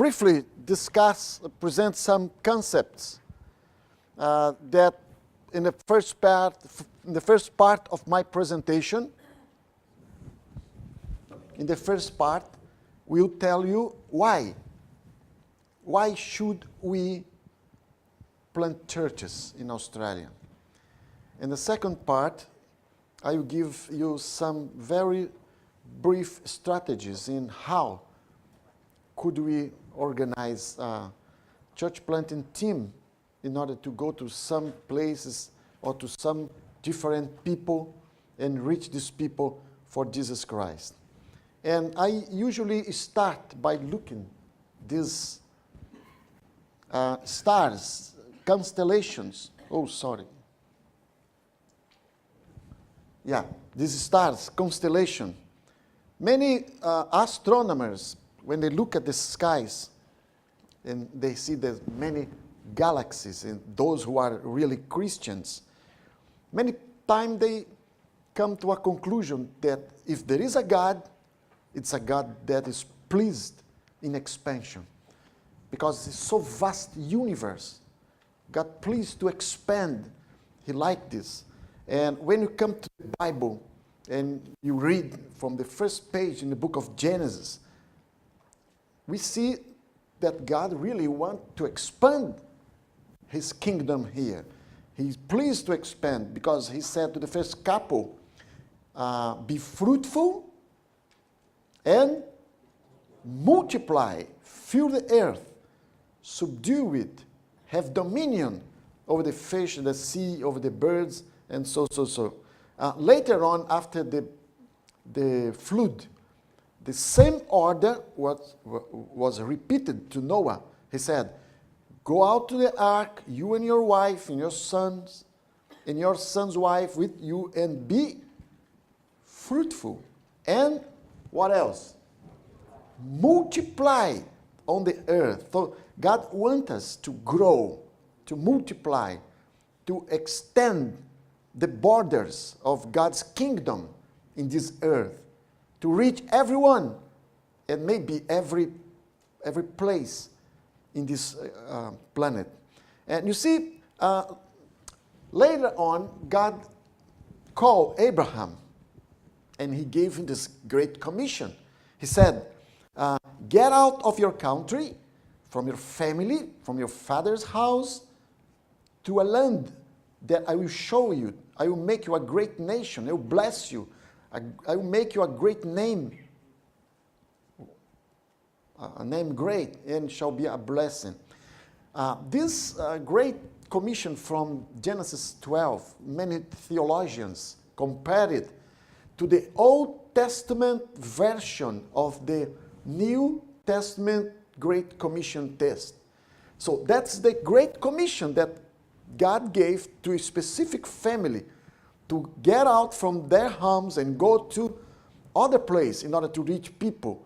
briefly present some concepts that in the first part of my presentation, will tell you why. Why should we plant churches in Australia? In the second part, I will give you some very brief strategies in how could we organize a church planting team in order to go to some places or to some different people and reach these people for Jesus Christ. And I usually start by looking these stars, constellations. Oh, sorry. Yeah, these stars, constellation. Many astronomers, when they look at the skies and they see there's many galaxies, and those who are really Christians, many times they come to a conclusion that if there is a God, it's a God that is pleased in expansion. Because it's so vast universe. God pleased to expand. He liked this. And when you come to the Bible and you read from the first page in the book of Genesis, we see that God really wants to expand his kingdom here. He's pleased to expand because he said to the first couple, be fruitful and multiply, fill the earth, subdue it, have dominion over the fish, the sea, over the birds, and so. Later on, after the flood, the same order was repeated to Noah. He said, go out to the ark, you and your wife, and your sons, and your son's wife with you, and be fruitful. And what else? Multiply on the earth. So God wants us to grow, to multiply, to extend the borders of God's kingdom in this earth, to reach everyone and maybe every place in this planet. And you see, later on, God called Abraham and he gave him this great commission. He said, get out of your country, from your family, from your father's house, to a land that I will show you. I will make you a great nation. I will bless you. I will make you a great name. A name great, and shall be a blessing. This great commission from Genesis 12, many theologians compared it to the Old Testament version of the New Testament Great Commission text. So that's the Great Commission that God gave to a specific family to get out from their homes and go to other place in order to reach people.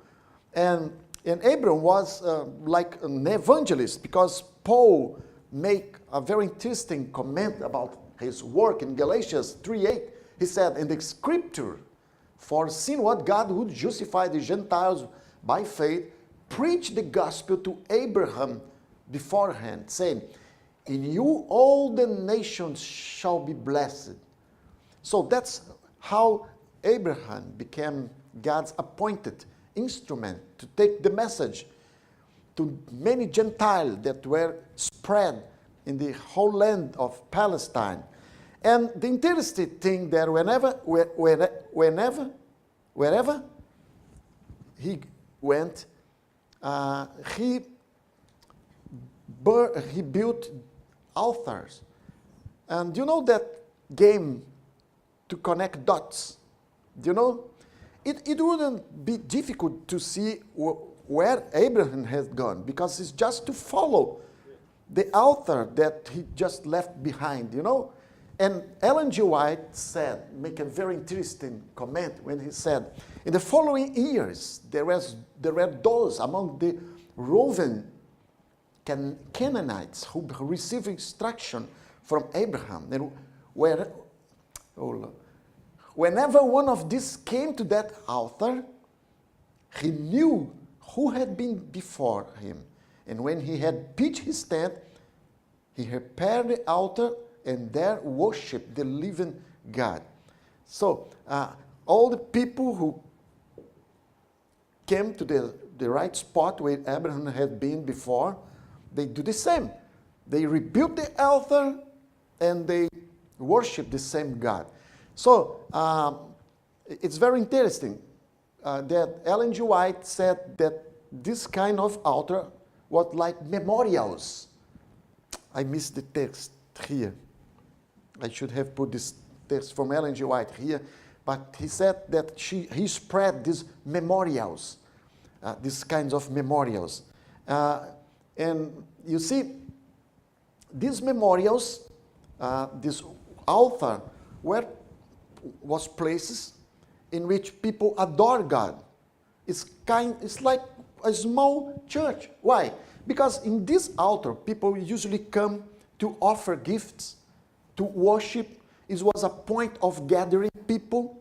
And Abraham was like an evangelist, because Paul made a very interesting comment about his work in Galatians 3:8. He said, in the scripture, foreseeing what God would justify the Gentiles by faith, preach the gospel to Abraham beforehand, saying, in you all the nations shall be blessed. So that's how Abraham became God's appointed instrument to take the message to many Gentiles that were spread in the whole land of Palestine. And the interesting thing that wherever he went, he built altars. And you know that game to connect dots? Do you know? It wouldn't be difficult to see where Abraham has gone, because it's just to follow the altar that he just left behind, you know? And Ellen G. White said, make a very interesting comment when he said, in the following years, there were those among the Reuben Canaanites who received instruction from Abraham. And whenever one of these came to that altar, he knew who had been before him. And when he had pitched his tent, he repaired the altar and there worshipped the living God. So all the people who came to the right spot where Abraham had been before, they do the same. They rebuilt the altar and they worship the same God. So it's very interesting that Ellen G. White said that this kind of altar was like memorials. I missed the text here. I should have put this text from Ellen G. White here. But he said that he spread these memorials, these kinds of memorials. And you see, these memorials, this altar, was places in which people adore God. It's like a small church. Why? Because in this altar, people usually come to offer gifts, to worship. It was a point of gathering people.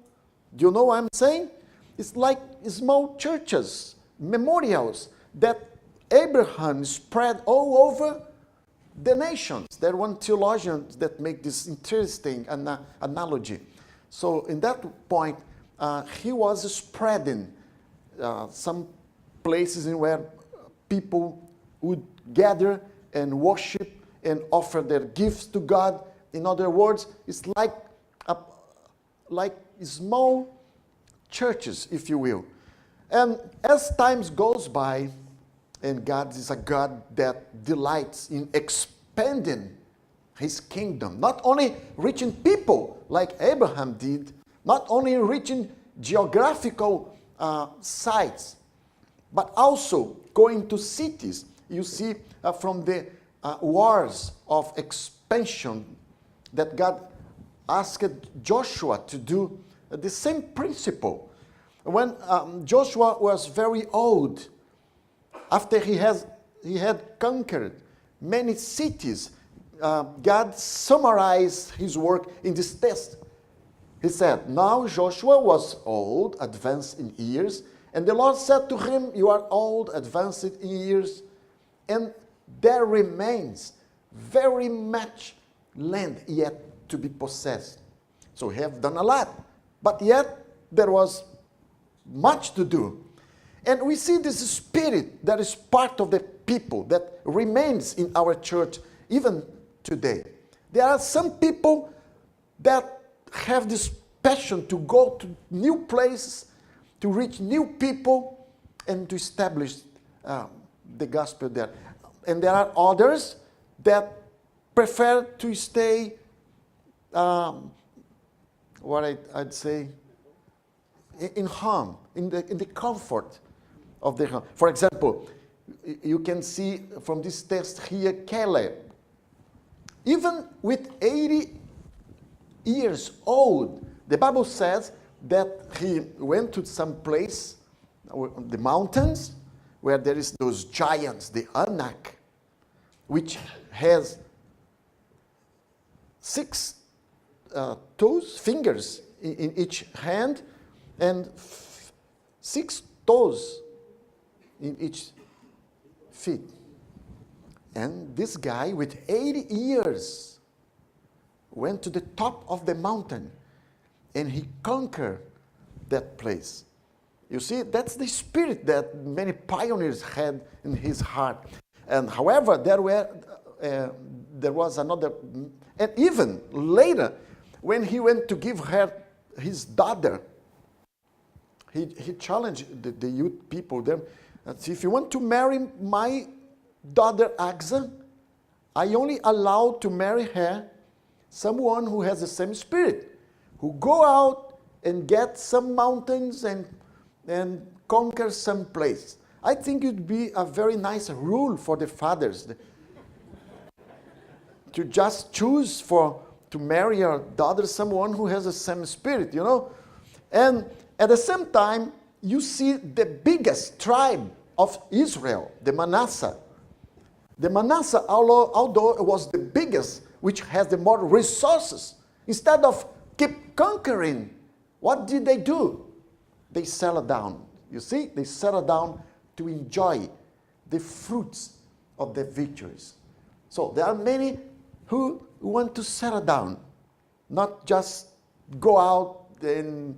Do you know what I'm saying? It's like small churches, memorials that Abraham spread all over the nations. There are one theologian that make this interesting analogy. So in that point, he was spreading some places in where people would gather and worship and offer their gifts to God. In other words, it's like small churches, if you will. And as times goes by, and God is a God that delights in expanding his kingdom, not only reaching people like Abraham did, not only reaching geographical sites, but also going to cities. You see from the wars of expansion that God asked Joshua to do the same principle. When Joshua was very old, after he had conquered many cities, God summarized his work in this text. He said, now Joshua was old, advanced in years, and the Lord said to him, you are old, advanced in years, and there remains very much land yet to be possessed. So he have done a lot, but yet there was much to do. And we see this spirit that is part of the people that remains in our church even today. There are some people that have this passion to go to new places, to reach new people, and to establish the gospel there. And there are others that prefer to stay, I'd say, in home, in the comfort of the home. For example, you can see from this text here, Caleb. Even with 80 years old, the Bible says that he went to some place, the mountains, where there is those giants, the Anak, which has 6 fingers in each hand, and 6 toes in each feet. And this guy with 80 years went to the top of the mountain and he conquered that place. You see, that's the spirit that many pioneers had in his heart. And however, there was another, and even later, when he went to give her his daughter, he challenged the youth people there. If you want to marry my daughter Agza, I only allow to marry her someone who has the same spirit, who go out and get some mountains and conquer some place. I think it would be a very nice rule for the fathers to just choose to marry your daughter someone who has the same spirit, you know. And at the same time, you see the biggest tribe of Israel, the Manasseh. The Manasseh, although it was the biggest, which has the more resources, instead of keep conquering, what did they do? They settled down. You see, they settled down to enjoy the fruits of their victories. So there are many who want to settle down, not just go out and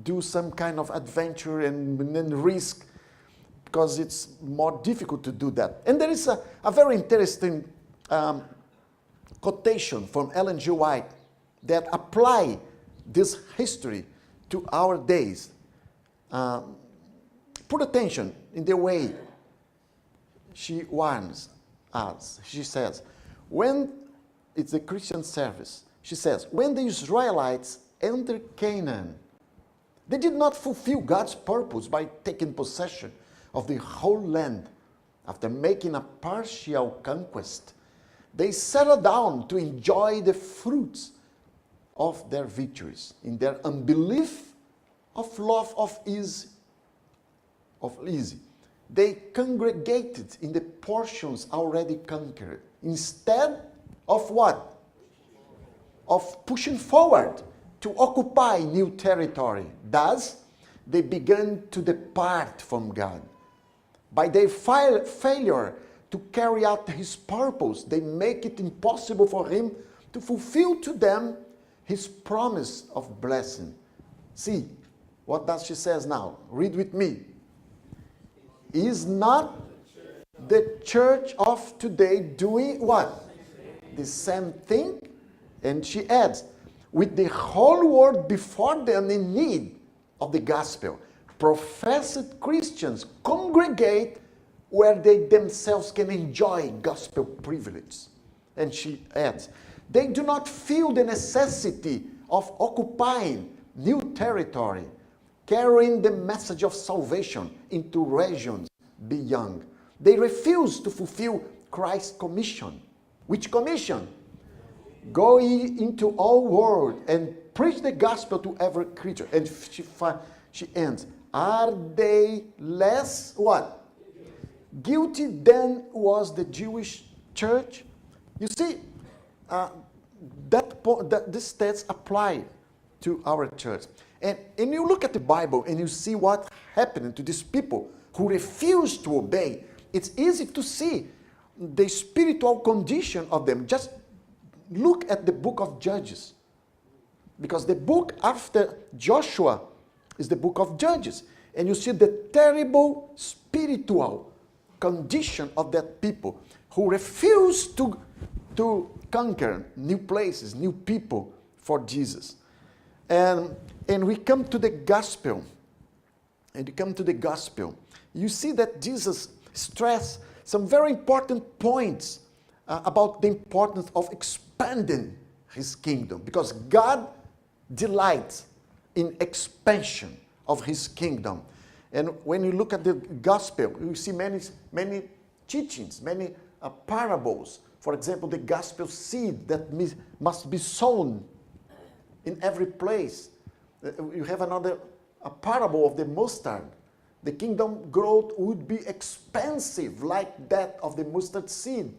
do some kind of adventure and then risk, because it's more difficult to do that. And there is a very interesting quotation from Ellen G. White that apply this history to our days. Put attention in the way she warns us. She says, when it's a Christian service, she says, when the Israelites entered Canaan, they did not fulfill God's purpose by taking possession of the whole land. After making a partial conquest, they settled down to enjoy the fruits of their victories in their unbelief of love of ease. They congregated in the portions already conquered instead of what? Of pushing forward to occupy new territory. Thus, they began to depart from God. By their failure to carry out his purpose, they make it impossible for him to fulfill to them his promise of blessing. See, what does she says now? Read with me. Is not the church of today doing what? The same thing? And she adds, with the whole world before them in need of the gospel, professed Christians congregate where they themselves can enjoy gospel privileges. And she adds, they do not feel the necessity of occupying new territory, carrying the message of salvation into regions beyond. They refuse to fulfill Christ's commission. Which commission? Go ye into all world and preach the gospel to every creature. And she ends, are they less what? Guilty than was the Jewish church? You see, this text apply to our church. And you look at the Bible and you see what happened to these people who refuse to obey. It's easy to see the spiritual condition of them. Just look at the book of Judges. Because the book after Joshua is the book of Judges. And you see the terrible spiritual condition of that people who refuse to conquer new places, new people for Jesus. And we come to the gospel. And you come to the gospel. You see that Jesus stressed some very important points about the importance of expanding his kingdom. Because God delights in expansion of his kingdom. And when you look at the gospel, you see many teachings, many parables. For example, the gospel seed that must be sown in every place. You have a parable of the mustard. The kingdom growth would be expansive like that of the mustard seed.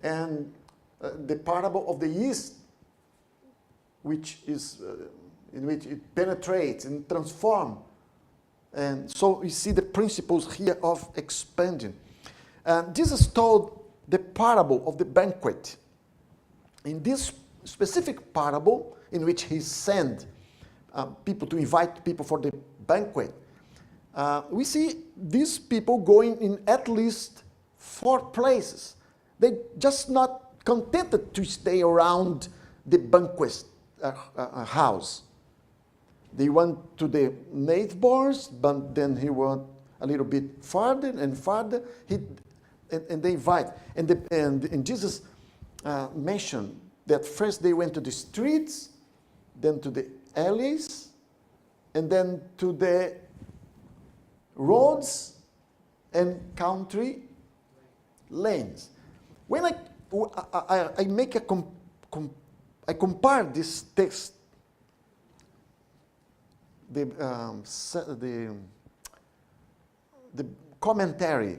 And the parable of the yeast, which is in which it penetrates and transforms. And so we see the principles here of expanding. Jesus told the parable of the banquet. In this specific parable, in which he sent people to invite people for the banquet, we see these people going in at least 4 places. They just not contented to stay around the banquet house. They went to the neighbors, but then he went a little bit farther and farther. And they invite. And Jesus mentioned that first they went to the streets, then to the alleys, and then to the roads and country lanes. When I make I compare this text, the commentary,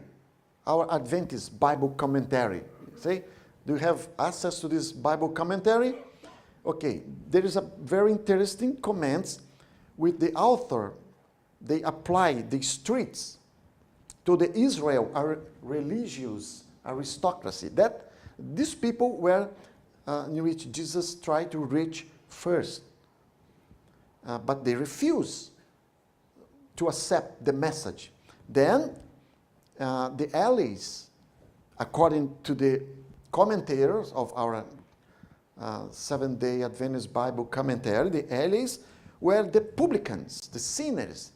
our Adventist Bible commentary. See, do you have access to this Bible commentary? Okay, there is a very interesting comments with the author. They apply the streets to the Israel religious aristocracy. That these people were in which Jesus tried to reach first. But they refused to accept the message. Then the allies, according to the commentators of our Seventh-day Adventist Bible commentary, the allies were the publicans, the sinners,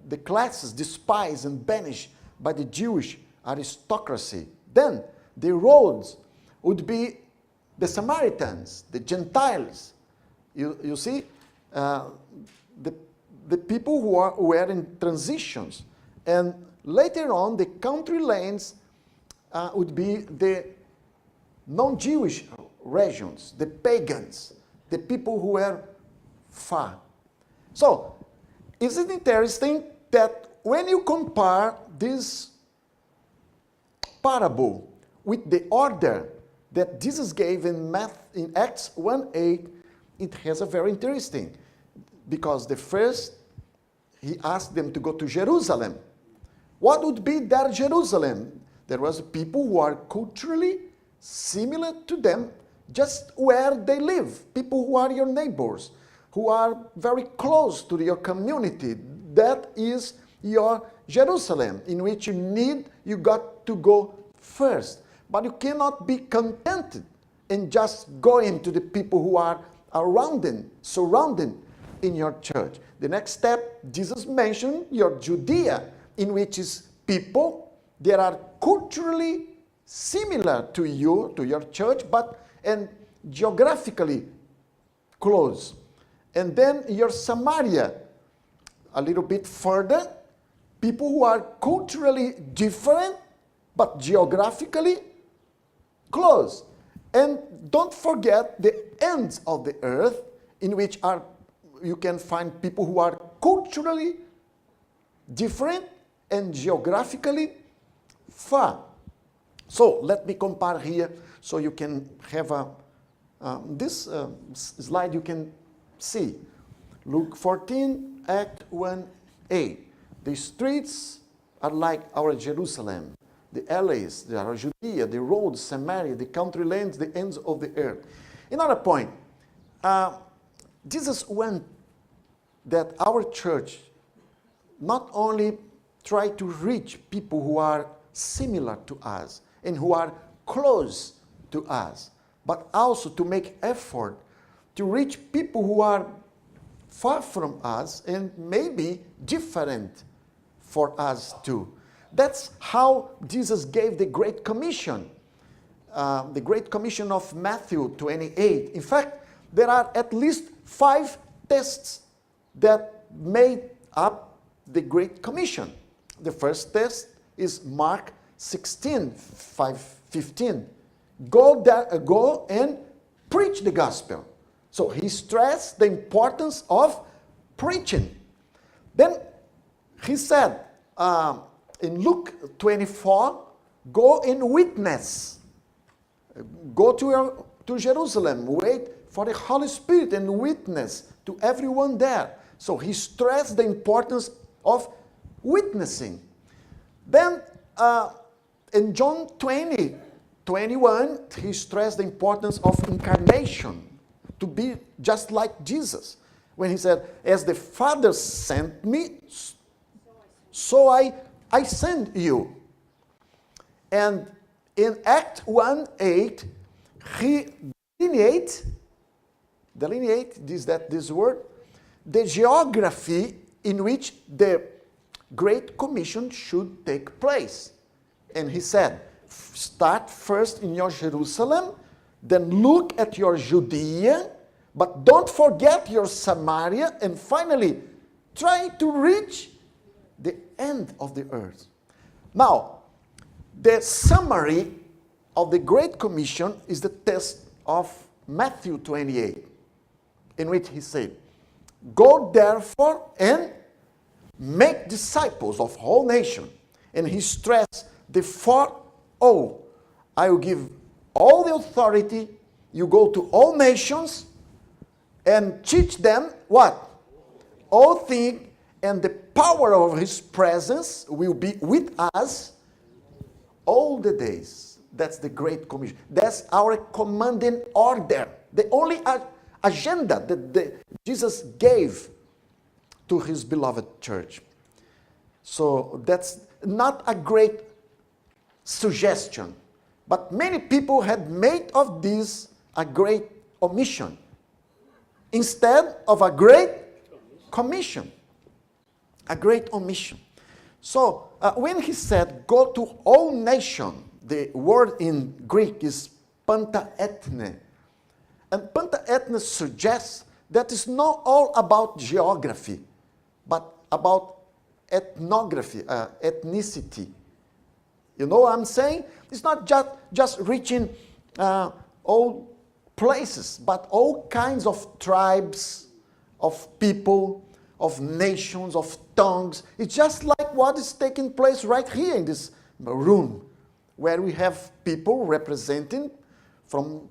the classes despised and banished by the Jewish aristocracy. Then the roads would be the Samaritans, the Gentiles. You see, the people who were in transitions. And later on, the country lanes would be the non-Jewish regions, the pagans, the people who were far. So, is it interesting that when you compare this parable with the order that Jesus gave in Acts 1:8, it has a very interesting, because the first, he asked them to go to Jerusalem. What would be that Jerusalem? There was people who are culturally similar to them, just where they live, people who are your neighbors, who are very close to your community. That is your Jerusalem, in which you got to go first. But you cannot be contented in just going to the people who are surrounding in your church. The next step, Jesus mentioned your Judea, in which is people that are culturally similar to you, to your church, and geographically close. And then your Samaria, a little bit further, people who are culturally different, but geographically close. And don't forget the ends of the earth, in which you can find people who are culturally different and geographically far. So let me compare here, so you can have this slide you can see. Luke 14, Act 1:8. The streets are like our Jerusalem. The alleys, they are Judea, the roads, Samaria, the country lanes, the ends of the earth. Another point, Jesus wants that our church not only try to reach people who are similar to us and who are close to us, but also to make effort to reach people who are far from us and maybe different for us too. That's how Jesus gave the Great Commission, the Great Commission of Matthew 28. In fact, there are at least 5 texts that made up the Great Commission. The first text is Mark 16:15. Go and preach the gospel. So he stressed the importance of preaching. Then he said in Luke 24, go and witness. Go to Jerusalem, wait for the Holy Spirit and witness to everyone there. So he stressed the importance of witnessing. Then in John 20:21, he stressed the importance of incarnation, to be just like Jesus. When he said, as the Father sent me, so I send you. And in Act 1:8, he delineate this word, the geography in which the Great Commission should take place. And he said, start first in your Jerusalem, then look at your Judea, but don't forget your Samaria, and finally, try to reach the end of the earth. Now, the summary of the Great Commission is the text of Matthew 28, in which he said, go therefore and make disciples of all nations. And he stressed the 4 O. I will give all the authority. You go to all nations and teach them what? All things, and the power of his presence will be with us all the days. That's the Great Commission. That's our commanding order. The only agenda that Jesus gave to his beloved church. So that's not a great suggestion. But many people had made of this a great omission instead of a great commission. A great omission. So when he said, go to all nations, the word in Greek is pantaethne. And pantaethne suggests that it's not all about geography, but about ethnography, ethnicity. You know what I'm saying? It's not just reaching all places, but all kinds of tribes, of people, of nations, of tongues. It's just like what is taking place right here in this room, where we have people representing from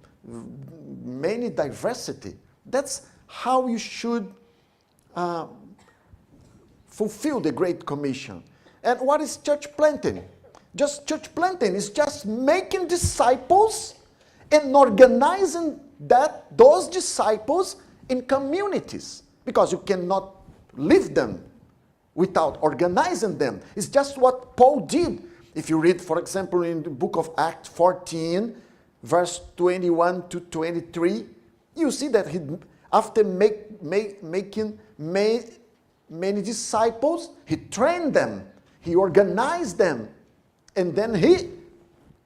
many diversity. That's how you should fulfill the Great Commission. And what is church planting? Just church planting is just making disciples and organizing those disciples in communities, because you cannot leave them without organizing them. It's just what Paul did. If you read, for example, in the book of Acts 14, verse 21 to 23, you see that he, after making many disciples, he trained them, he organized them, and then he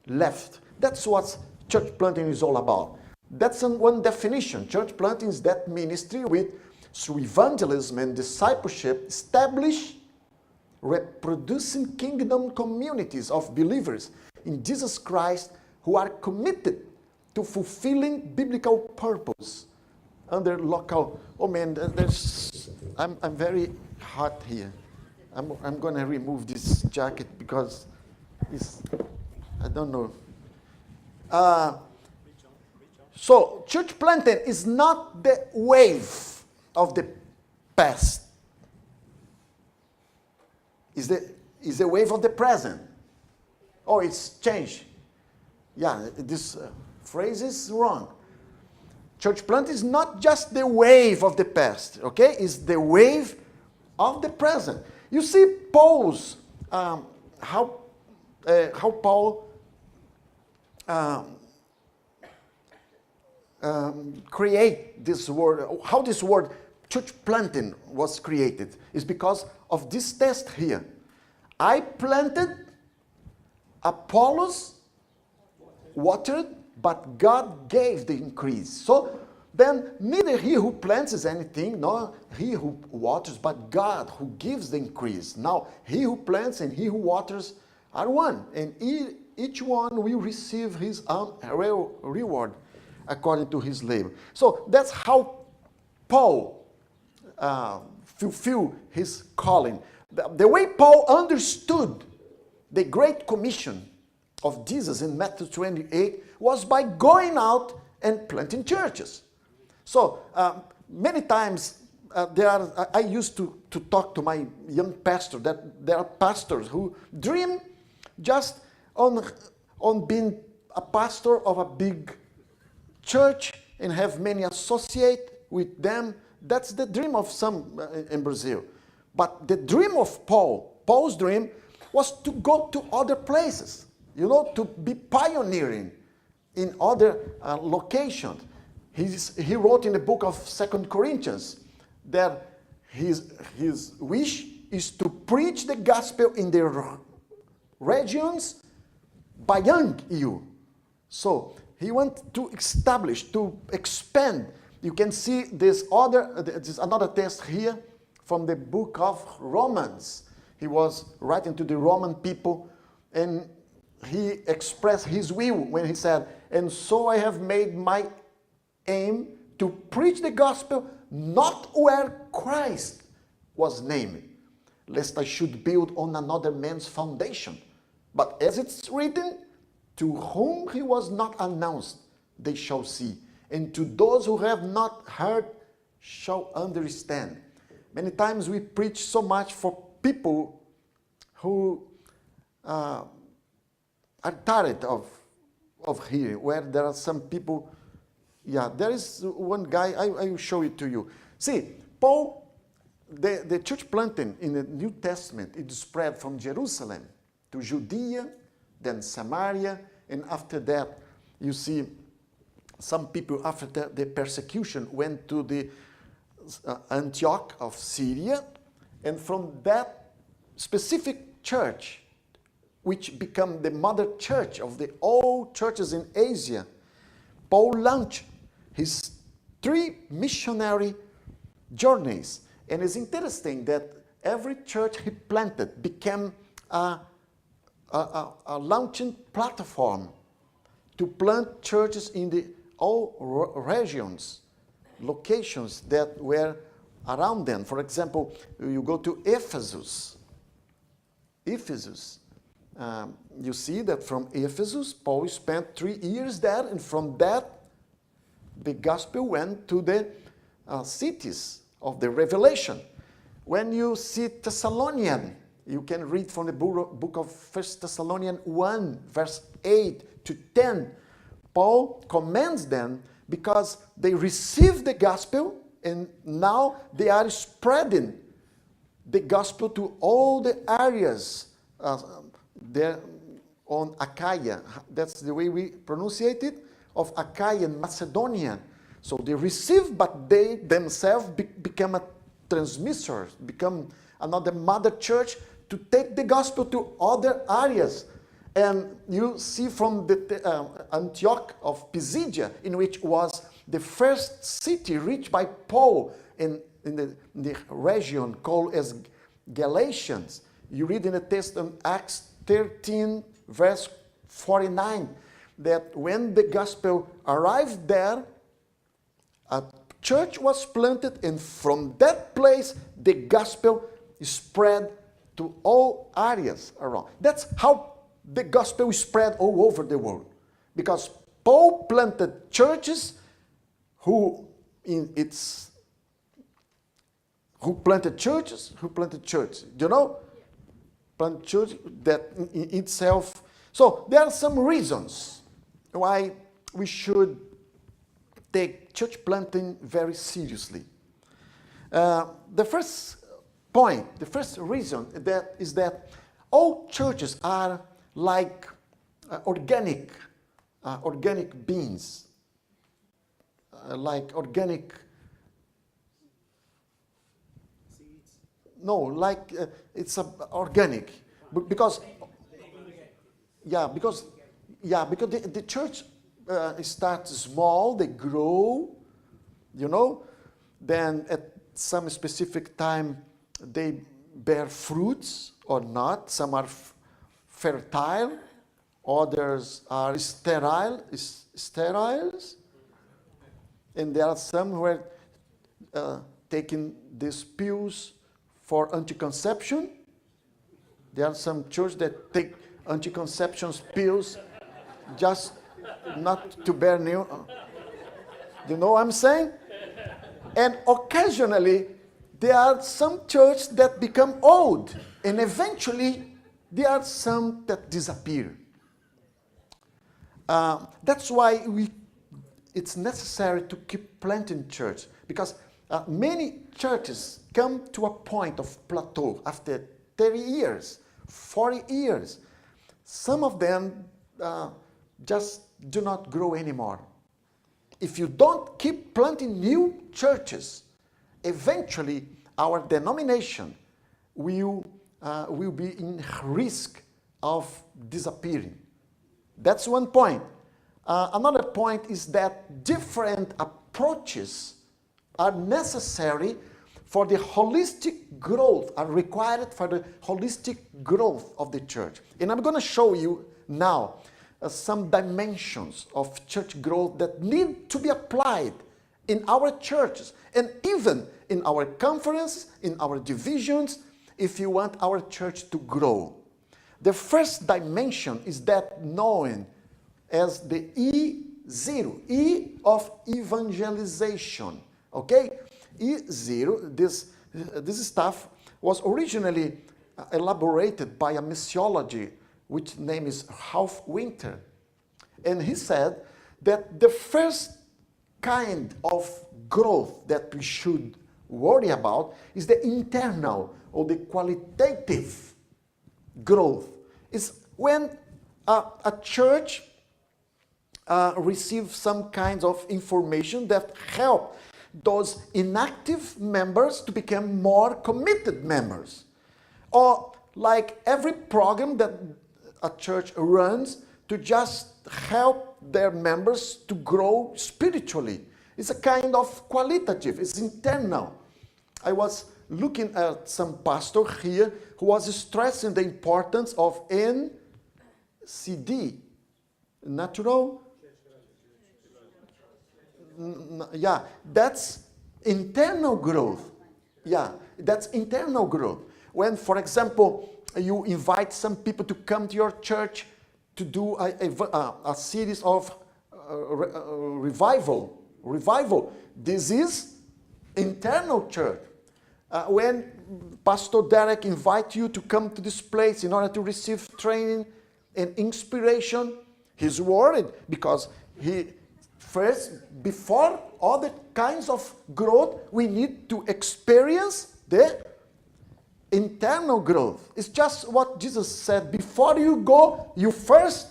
left. That's what church planting is all about. That's one definition. Church planting is that ministry with, through evangelism and discipleship, establish reproducing kingdom communities of believers in Jesus Christ who are committed to fulfilling biblical purpose under local. Oh man, I'm very hot here. I'm going to remove this jacket because it's, I don't know. So church planting is not the wave of the past. Is the wave of the present. Oh, it's changed. Yeah, this phrase is wrong. Church plant is not just the wave of the past, okay? It's the wave of the present. You see Paul's, how Paul create this word, how this word church planting was created is because of this test here. I planted, Apollos watered, but God gave the increase. So then neither he who plants is anything, nor he who waters, but God who gives the increase. Now he who plants and he who waters are one, and each one will receive his own reward according to his labor. So that's how Paul fulfilled his calling. The way Paul understood the Great Commission of Jesus in Matthew 28 was by going out and planting churches. So many times I used to talk to my young pastor that there are pastors who dream just on being a pastor of a big church and have many associate with them. That's the dream of some in Brazil. But the dream of Paul's dream was to go to other places, you know, to be pioneering in other locations. He wrote in the book of 2 Corinthians that his wish is to preach the gospel in the regions beyond you. So he wants to establish, to expand. You can see this another text here from the book of Romans. He was writing to the Roman people, and he expressed his will when he said, and so I have made my aim to preach the gospel not where Christ was named, lest I should build on another man's foundation. But as it's written, to whom he was not announced, they shall see. And to those who have not heard shall understand. Many times we preach so much for people who are tired of hearing, where there are some people. Yeah, there is one guy, I will show it to you. See, Paul, the church planting in the New Testament, it spread from Jerusalem to Judea, then Samaria, and after that, you see, some people after the persecution went to the Antioch of Syria, and from that specific church, which became the mother church of the all churches in Asia, Paul launched his 3 missionary journeys. And it's interesting that every church he planted became a launching platform to plant churches in the all regions, locations that were around them. For example, you go to Ephesus. You see that from Ephesus, Paul spent 3 years there, and from that, the gospel went to the cities of the Revelation. When you see Thessalonian, you can read from the book of 1 Thessalonians 1, verse 8 to 10. Paul commends them because they received the gospel, and now they are spreading the gospel to all the areas there on Achaia. That's the way we pronounce it, of Achaia and Macedonia. So they received, but they themselves become a transmitter, become another mother church to take the gospel to other areas. And you see from the Antioch of Pisidia, in which was the first city reached by Paul in the region called as Galatians. You read in the text in Acts 13, verse 49, that when the gospel arrived there, a church was planted, and from that place, the gospel spread to all areas around. That's how the gospel spread all over the world. Because Paul planted churches who planted churches. You know? Plant church that in itself. So there are some reasons why we should take church planting very seriously. The first point, the first reason is that all churches are like organic beings, like organic. No, like it's organic, because the church starts small, they grow, you know, then at some specific time they bear fruits or not. Some are fertile, others are steriles, and there are some who are taking these pills for anti-conception. There are some churches that take anti-conception pills just not to bear new. You know what I'm saying? And occasionally, there are some churches that become old, and eventually, there are some that disappear. That's why it's necessary to keep planting church, because many churches come to a point of plateau after 30 years, 40 years. Some of them just do not grow anymore. If you don't keep planting new churches, eventually our denomination will be in risk of disappearing. That's one point. Another point is that different approaches are necessary for the holistic growth, are required for the holistic growth of the church. And I'm going to show you now some dimensions of church growth that need to be applied in our churches and even in our conferences, in our divisions, if you want our church to grow. The first dimension is that known as the E0, E of evangelization. Okay? E0, this this stuff was originally elaborated by a missiology which name is Half Winter. And he said that the first kind of growth that we should worry about is the internal or the qualitative growth. It's when a church receives some kinds of information that help those inactive members to become more committed members. Or like every program that a church runs to just help their members to grow spiritually. It's a kind of qualitative, it's internal. I was looking at some pastor here who was stressing the importance of NCD, natural. Yeah, that's internal growth. Yeah, that's internal growth. When, for example, you invite some people to come to your church to do a series of revival. This is internal church. When Pastor Derek invites you to come to this place in order to receive training and inspiration, he's worried because before other kinds of growth, we need to experience the internal growth. It's just what Jesus said. Before you go, you first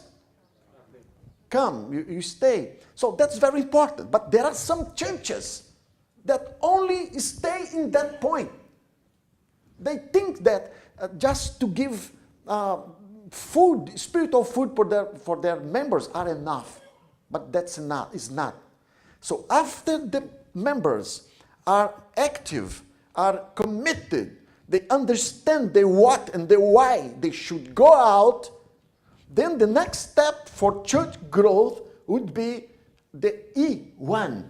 come, you stay. So that's very important. But there are some churches that only stay in that point. They think that just to give food, spiritual food for their members are enough. But that's not, it's not. So after the members are active, are committed, they understand the what and the why they should go out, then the next step for church growth would be the E1.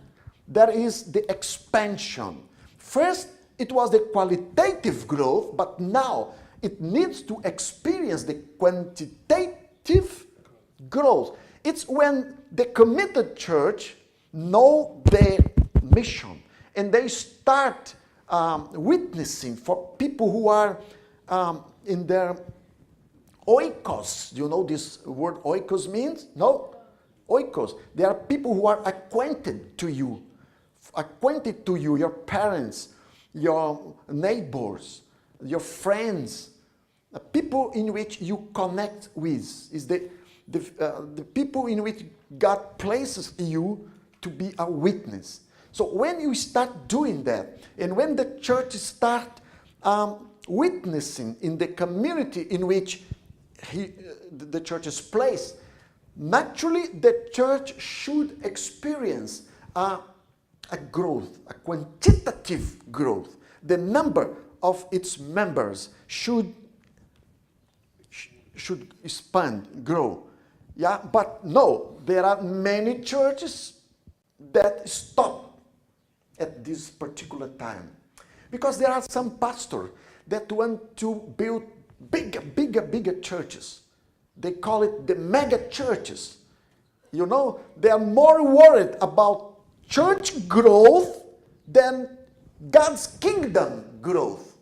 That is the expansion. First, it was the qualitative growth, but now it needs to experience the quantitative growth. It's when the committed church know their mission and they start witnessing for people who are in their oikos. Do you know this word oikos means? No? Oikos. They are people who are acquainted to you, your parents, your neighbors, your friends, people in which you connect with. Is the people in which God places you to be a witness. So when you start doing that, and when the church start witnessing in the community in which the church is placed, naturally the church should experience a growth, a quantitative growth. The number of its members should expand, grow. Yeah, but no, there are many churches that stop at this particular time. Because there are some pastors that want to build bigger churches. They call it the mega churches. You know, they are more worried about church growth than God's kingdom growth.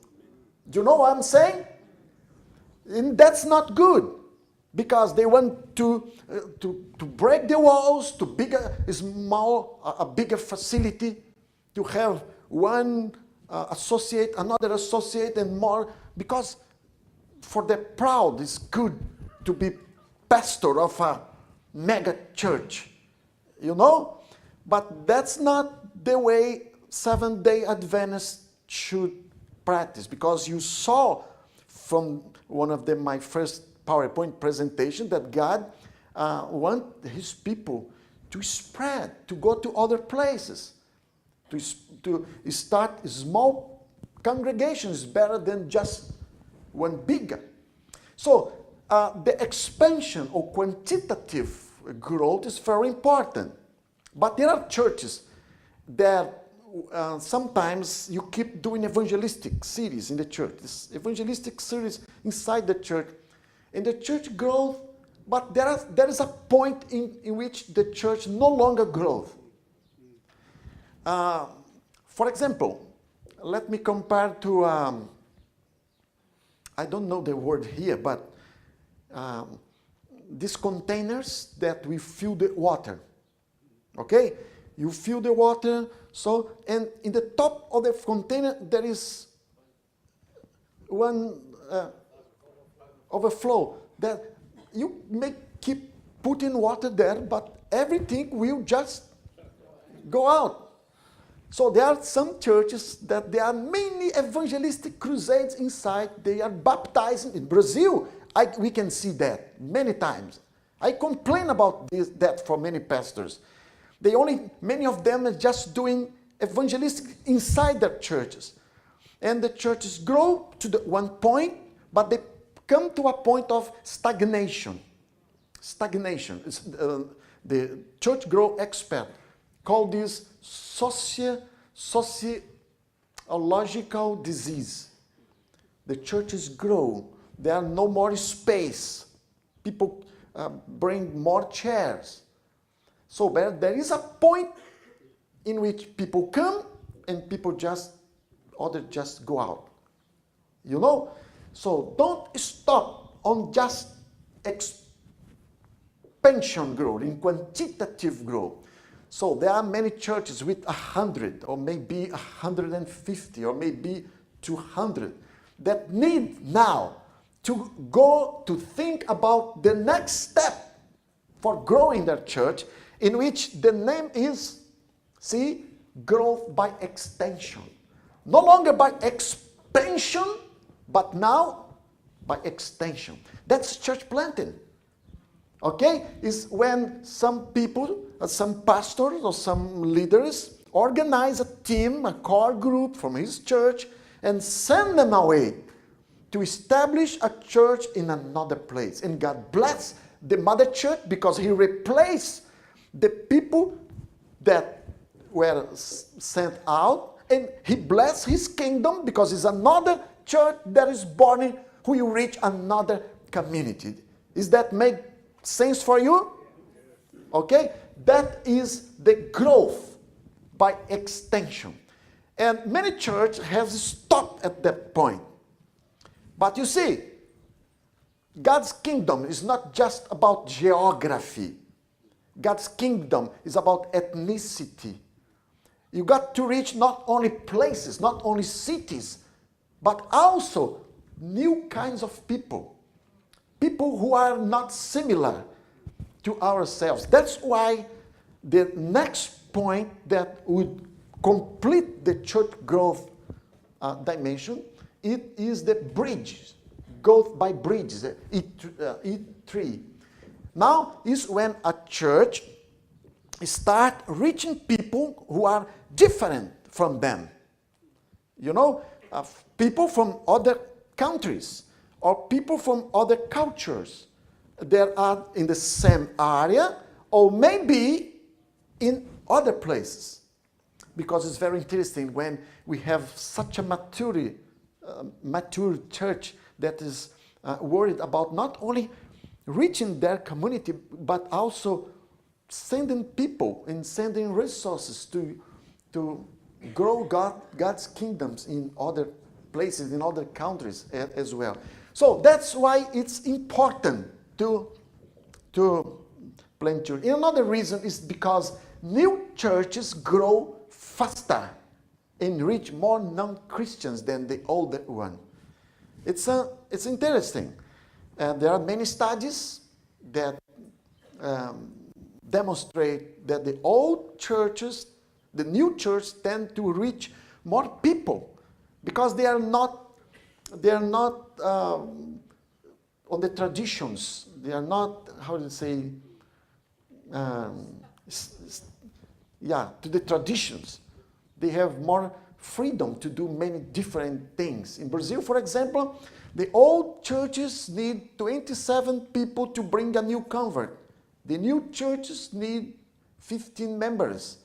Do you know what I'm saying? And that's not good. Because they want to break the walls, to a bigger facility, to have one associate, another associate, and more. Because for the proud, it's good to be pastor of a mega church, you know. But that's not the way Seventh-day Adventists should practice. Because you saw from one of my first PowerPoint presentation that God wants His people to spread, to go to other places, to start small congregations better than just one bigger. So the expansion or quantitative growth is very important. But there are churches that sometimes you keep doing evangelistic series in the church, this evangelistic series inside the church. And the church grows, but there is a point in which the church no longer grows. For example, let me compare to, I don't know the word here, but these containers that we fill the water. Okay? You fill the water, so, and in the top of the container there is one overflow that you may keep putting water there, but everything will just go out. So there are some churches that there are many evangelistic crusades inside. They are baptizing. In Brazil, we can see that many times. I complain about that for many pastors. Many of them are just doing evangelistic inside their churches. And the churches grow to one point, but they come to a point of stagnation. Stagnation. It's, the church growth expert call this sociological disease. The churches grow. There are no more space. People bring more chairs. So there is a point in which people come and people just go out. You know? So don't stop on just expansion growth, in quantitative growth. So there are many churches with 100 or maybe 150 or maybe 200 that need now to go to think about the next step for growing their church, in which the name is, see, growth by extension. No longer by expansion, but now by extension. That's church planting. Okay? Is when some people, some pastors or some leaders organize a team, a core group from his church, and send them away to establish a church in another place. And God bless the mother church because he replaced the people that were sent out, and he blessed his kingdom because it's another church that is born who will reach another community. Does that make sense for you? Okay? That is the growth by extension. And many churches have stopped at that point. But you see, God's kingdom is not just about geography. God's kingdom is about ethnicity. You got to reach not only places, not only cities, but also new kinds of people. People who are not similar to ourselves. That's why the next point that would complete the church growth dimension, it is the bridge, growth by bridges, E3. Now is when a church start reaching people who are different from them. You know, people from other countries or people from other cultures that are in the same area or maybe in other places. Because it's very interesting when we have such a mature church that is worried about not only reaching their community, but also sending people and sending resources to grow God's kingdoms in other places, in other countries as well. So that's why it's important to plant church. Another reason is because new churches grow faster and reach more non-Christians than the older one. It's interesting. There are many studies that demonstrate that the old churches, the new churches tend to reach more people because they are not on the traditions. They are not, how do you say, to the traditions. They have more freedom to do many different things. In Brazil, for example, the old churches need 27 people to bring a new convert. The new churches need 15 members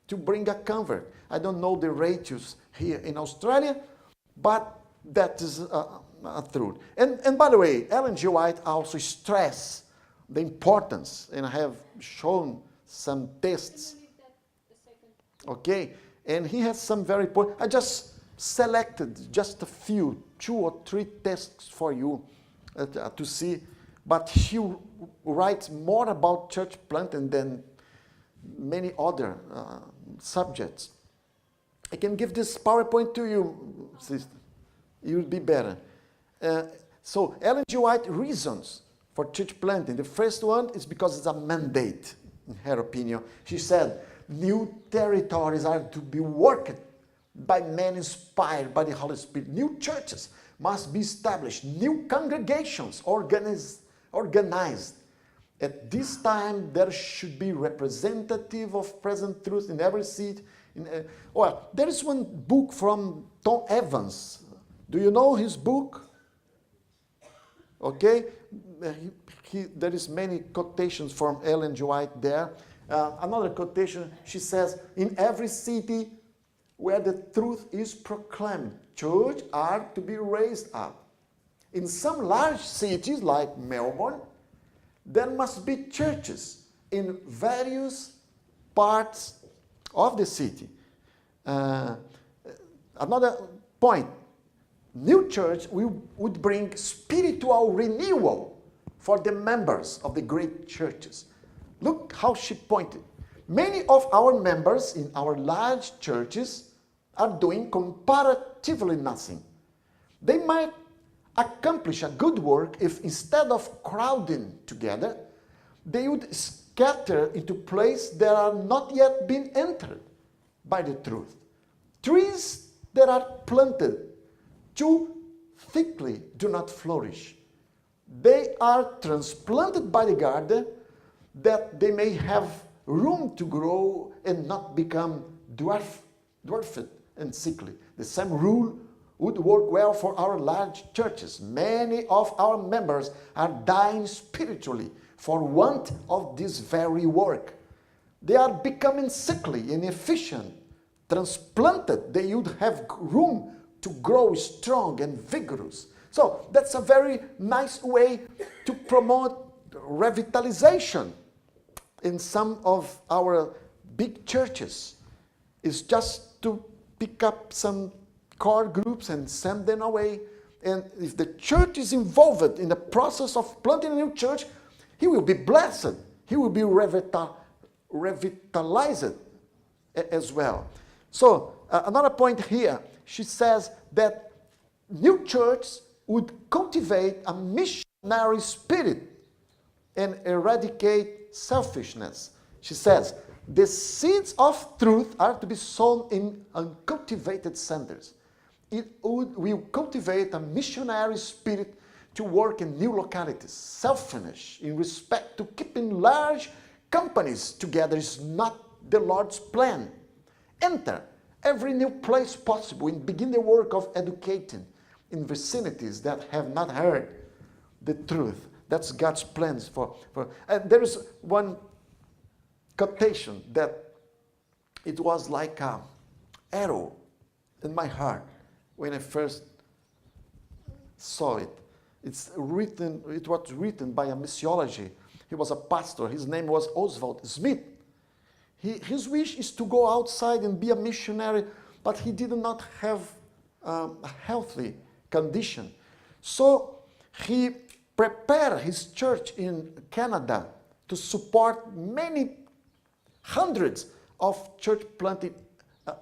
to bring a convert. I don't know the ratios here in Australia, but that is a truth. And by the way, Ellen G. White also stressed the importance, and I have shown some tests. Okay, and he has some very important. I just selected just a few, 2 or 3 texts for you to see, but he writes more about church planting than many other subjects. I can give this PowerPoint to you, sister. It would be better. So Ellen G. White reasons for church planting. The first one is because it's a mandate, in her opinion. She said, new territories are to be worked by men inspired by the Holy Spirit. New churches must be established. New congregations organized. At this time, there should be representative of present truth in every seat. Well, there is one book from Tom Evans. Do you know his book? Okay, there is many quotations from Ellen G. White there. Another quotation, she says, in every city where the truth is proclaimed, churches are to be raised up. In some large cities like Melbourne, there must be churches in various parts of the city. Another point, new church would bring spiritual renewal for the members of the great churches. Look how she pointed. Many of our members in our large churches are doing comparatively nothing. They might accomplish a good work if instead of crowding together, they would scatter into places that are not yet been entered by the truth. Trees that are planted too thickly do not flourish. They are transplanted by the garden that they may have room to grow and not become dwarfed and sickly. The same rule would work well for our large churches. Many of our members are dying spiritually for want of this very work. They are becoming sickly, inefficient. Transplanted, they would have room to grow strong and vigorous. So that's a very nice way to promote revitalization in some of our big churches. It's just to pick up some core groups and send them away. And if the church is involved in the process of planting a new church, he will be blessed. He will be revitalized as well. So another point here, she says that new churches would cultivate a missionary spirit and eradicate selfishness. She says, the seeds of truth are to be sown in uncultivated centers. It will cultivate a missionary spirit to work in new localities. Selfishness in respect to keeping large companies together is not the Lord's plan. Enter every new place possible and begin the work of educating in vicinities that have not heard the truth. That's God's plans for. And there is one quotation that it was like an arrow in my heart when I first saw it. It was written by a missiology. He was a pastor. His name was Oswald Smith. His wish is to go outside and be a missionary, but he did not have a healthy condition. So he prepared his church in Canada to support many hundreds of church planting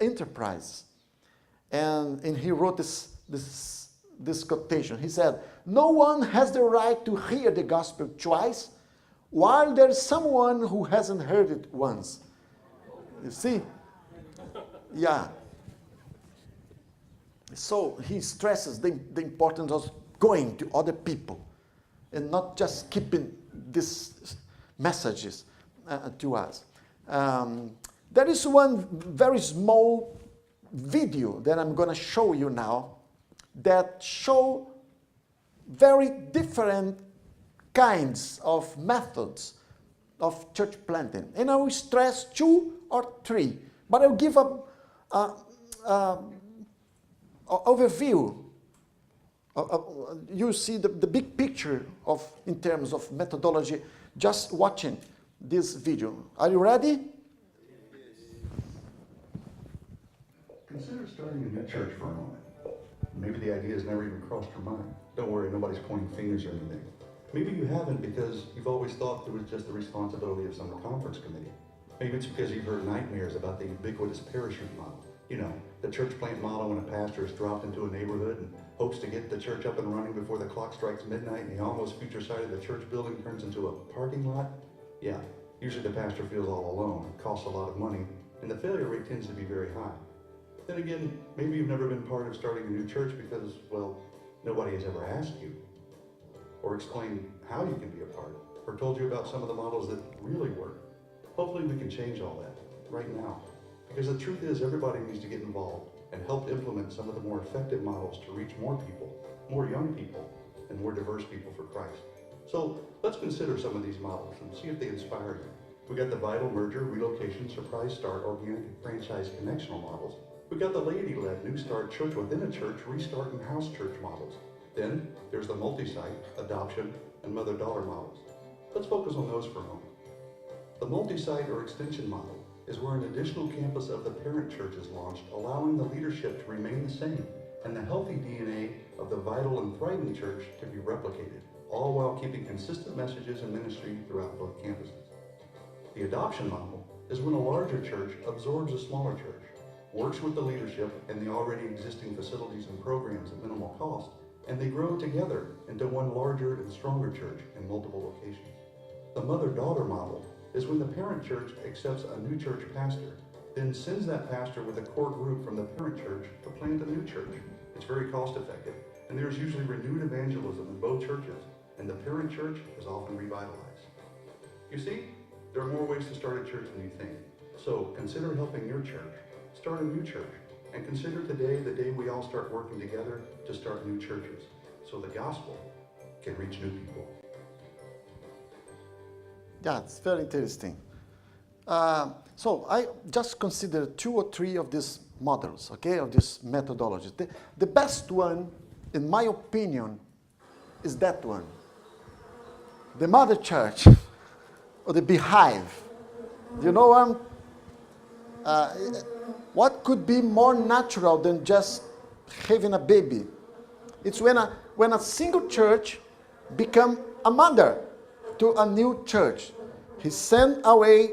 enterprises. And he wrote this quotation. He said, no one has the right to hear the gospel twice, while there's someone who hasn't heard it once. You see? Yeah. So he stresses the importance of going to other people and not just keeping these messages to us. There is one very small video that I'm going to show you now that show very different kinds of methods of church planting. And I will stress 2 or 3, but I'll give an overview. You see the big picture in terms of methodology just watching this video. Are you ready? Consider starting starting a new church for a moment. Maybe the idea has never even crossed your mind. Don't worry, nobody's pointing fingers or anything. Maybe you haven't because you've always thought it was just the responsibility of some conference committee. Maybe it's because you've heard nightmares about the ubiquitous parachute model. You know, the church plant model when a pastor is dropped into a neighborhood and hopes to get the church up and running before the clock strikes midnight and the almost future site of the church building turns into a parking lot. Yeah, usually the pastor feels all alone, it costs a lot of money, and the failure rate tends to be very high. Then again, maybe you've never been part of starting a new church because, well, nobody has ever asked you, or explained how you can be a part, or told you about some of the models that really work. Hopefully we can change all that right now. Because the truth is everybody needs to get involved and help implement some of the more effective models to reach more people, more young people, and more diverse people for Christ. So let's consider some of these models and see if they inspire you. We got the vital merger, relocation, surprise start, organic franchise connectional models. We got the lady-led New Start church within a church, restart and house church models. Then there's the multi-site, adoption, and mother-daughter models. Let's focus on those for a moment. The multi-site or extension model is where an additional campus of the parent church is launched, allowing the leadership to remain the same and the healthy DNA of the vital and thriving church to be replicated, all while keeping consistent messages and ministry throughout both campuses. The adoption model is when a larger church absorbs a smaller church, works with the leadership and the already existing facilities and programs at minimal cost, and they grow together into one larger and stronger church in multiple locations. The mother-daughter model is when the parent church accepts a new church pastor, then sends that pastor with a core group from the parent church to plant a new church. It's very cost effective, and there's usually renewed evangelism in both churches, and the parent church is often revitalized. You see, there are more ways to start a church than you think. So consider helping your church start a new church, and consider today the day we all start working together to start new churches, so the gospel can reach new people. Yeah, it's very interesting. So I just consider 2 or 3 of these models, okay, of this methodology. The best one, in my opinion, is that one. The mother church, or the beehive. You know, what could be more natural than just having a baby? It's when a single church becomes a mother to a new church. He sent away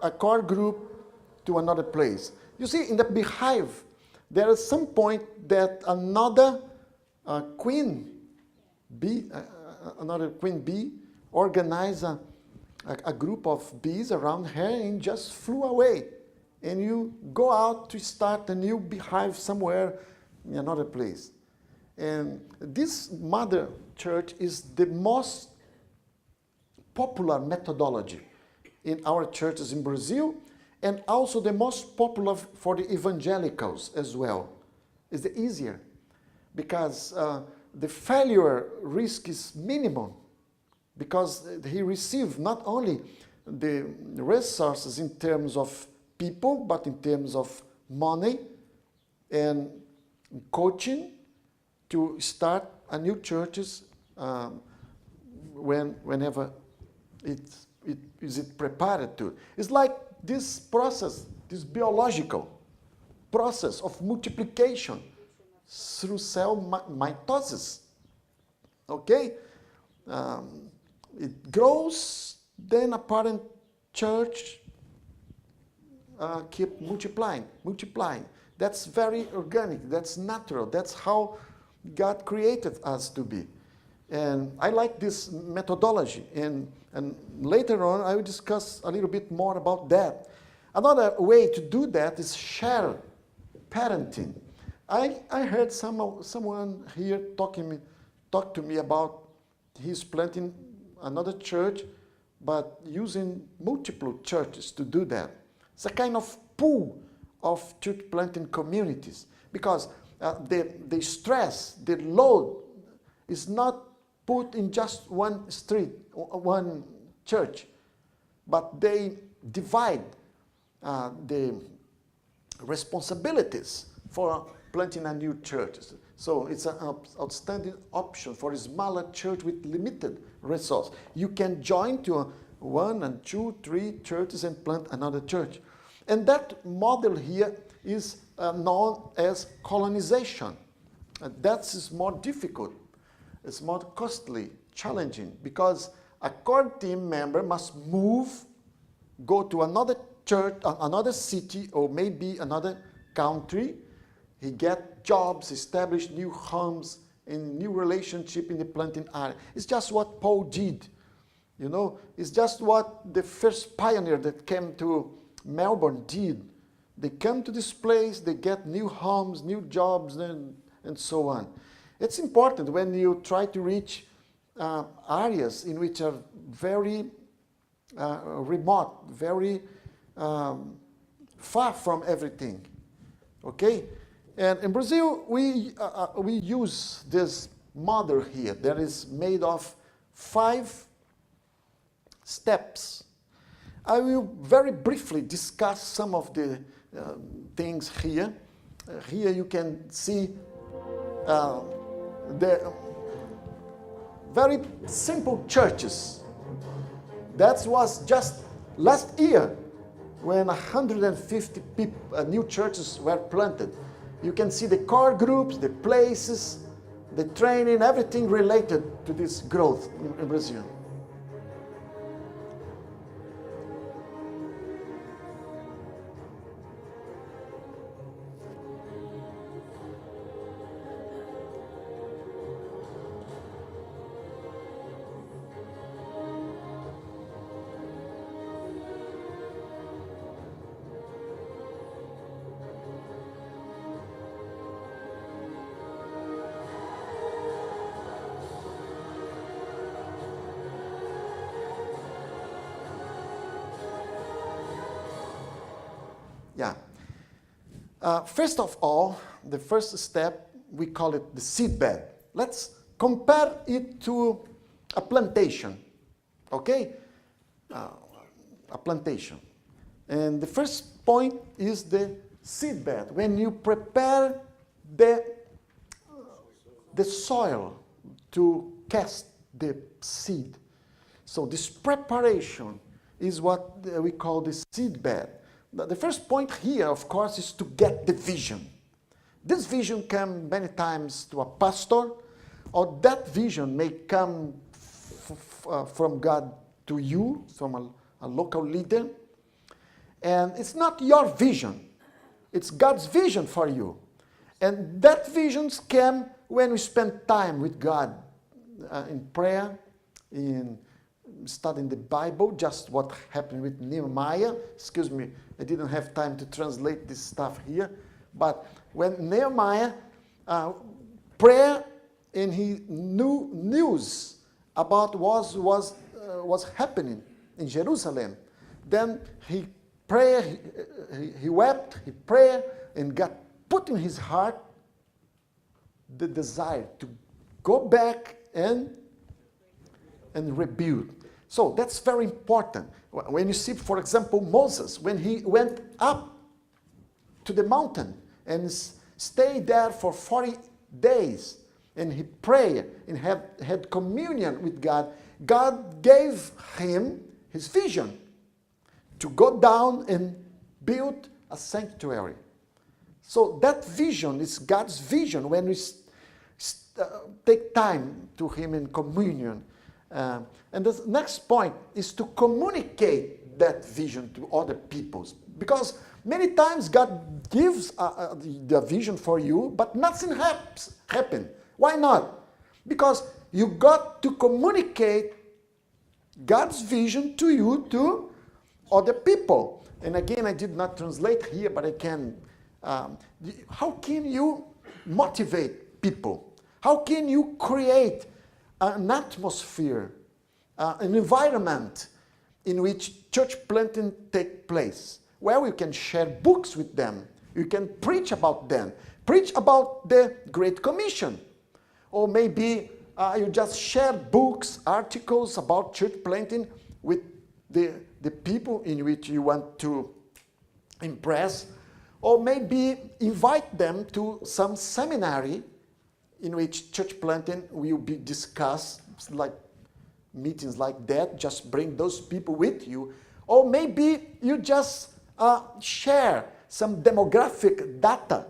a core group to another place. You see, in the beehive, there is some point that another queen bee organized a group of bees around her and just flew away. And you go out to start a new beehive somewhere in another place. And this mother church is the most popular methodology in our churches in Brazil, and also the most popular for the evangelicals as well. It's the easier, because the failure risk is minimum, because he received not only the resources in terms of people, but in terms of money and coaching to start a new churches whenever it is prepared to. It's like this process, this biological process of multiplication through cell mitosis. Okay? It grows, then a parent church keep multiplying. That's very organic, that's natural, that's how God created us to be. And I like this methodology, and later on I will discuss a little bit more about that. Another way to do that is share parenting. I heard someone here talk to me about he's planting another church, but using multiple churches to do that. It's a kind of pool of church planting communities, because the stress, the load is not put in just one street, one church, but they divide the responsibilities for planting a new church. So it's an outstanding option for a smaller church with limited resource. You can join to 1 and 2, 3 churches and plant another church. And that model here is known as colonization. That is more difficult. It's more costly, challenging, because a core team member must move, go to another church, another city, or maybe another country. He get jobs, establish new homes, and new relationship in the planting area. It's just what Paul did. You know, it's just what the first pioneer that came to Melbourne did. They come to this place, they get new homes, new jobs, and so on. It's important when you try to reach areas in which are very remote, very far from everything. Okay? And in Brazil, we use this model here that is made of 5 steps. I will very briefly discuss some of the things here. Here you can see the very simple churches. That was just last year when 150 new churches were planted. You can see the core groups, the places, the training, everything related to this growth in Brazil. Yeah. First of all, the first step, we call it the seedbed. Let's compare it to a plantation, okay? A plantation. And the first point is the seedbed. When you prepare the soil to cast the seed. So this preparation is what we call the seedbed. The first point here, of course, is to get the vision. This vision comes many times to a pastor, or that vision may come from God to you, from a local leader. And it's not your vision. It's God's vision for you. And that vision came when we spend time with God in prayer, in studying the Bible, just what happened with Nehemiah. Excuse me, I didn't have time to translate this stuff here. But when Nehemiah prayer and he knew news about what was happening in Jerusalem, then he prayed, he wept, he prayed, and God put in his heart the desire to go back and rebuild. So that's very important. When you see, for example, Moses, when he went up to the mountain and stayed there for 40 days, and he prayed and had communion with God, God gave him his vision to go down and build a sanctuary. So that vision is God's vision when we take time to him in communion. And the next point is to communicate that vision to other peoples. Because many times God gives the vision for you, but nothing happens. Why not? Because you got to communicate God's vision to you, to other people. And again, I did not translate here, but I can. How can you motivate people? How can you create an atmosphere, an environment in which church planting takes place, where you can share books with them, you can preach about them, preach about the Great Commission, or maybe you just share books, articles about church planting with the people in which you want to impress, or maybe invite them to some seminary in which church planting will be discussed, like meetings like that. Just bring those people with you. Or maybe you just share some demographic data